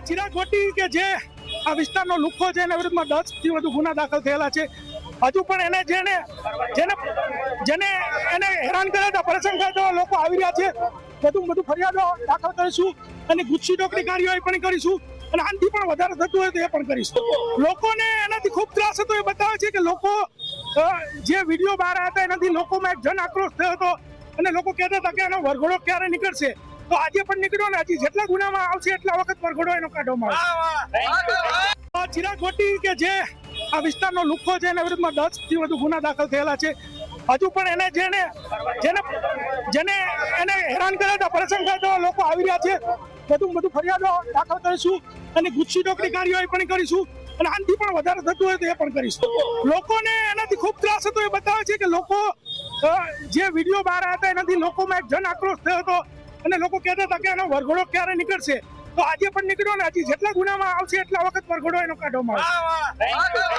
ચિરાગ ગોટી કે જે આ વિસ્તારનો લુખ્ખો છે એના વિરુદ્ધમાં 10 થી વધુ ગુના દાખલ થયેલા છે. હજુ પણ જેને એને હેરાન કર્યા હતા, પરેશાન કર્યા હતા લોકો આવી રહ્યા છે. વધુ ફરિયાદો દાખલ કરીશું અને ગુસ્સી ટોકરી કાર્યવાહી પણ કરીશું અને આનાથી પણ વધારે થતું હોય તો એ પણ કરીશું. લોકોને એનાથી ખૂબ ત્રાસ હતો એ બતાવે છે કે લોકો જે વિડીયો બહાર આવ્યા હતા એનાથી લોકોમાં એક જન આક્રોશ થયો હતો અને લોકો કહેતા હતા કે એનો વરઘોડો ક્યારે નીકળશે. તો આજે પણ નીકળ્યો ને હજી જેટલા ગુનામાં આવશે એટલા વખત વરઘોડો એનો કાઢવામાં આવશે. ચિરાગ ગોટી કે જે આ વિસ્તારનો લુખ્ખો છે એના વિરુદ્ધમાં 10 થી વધુ ગુના દાખલ થયેલા છે. હજુ પણ જેને એને હેરાન કર્યા હતા, પરેશાન કર્યા હતા લોકો આવી રહ્યા છે. વધુ ફરિયાદો દાખલ કરીશું અને ગુસ્સી ટોકરી કાર્યવાહી પણ કરીશું અને આનાથી પણ વધારે થતું હોય તો એ પણ કરીશું. લોકોને એનાથી ખૂબ ત્રાસ હતો એ બતાવે છે કે લોકો જે વિડીયો બહાર આવ્યા હતા એનાથી લોકોમાં એક જન આક્રોશ થયો હતો અને લોકો કહેતા હતા કે એનો વરઘોડો ક્યારે નીકળશે. તો આજે પણ નીકળ્યો ને હજી જેટલા ગુનામાં આવશે એટલા વખત વરઘોડો એનો કાઢવામાં આવશે.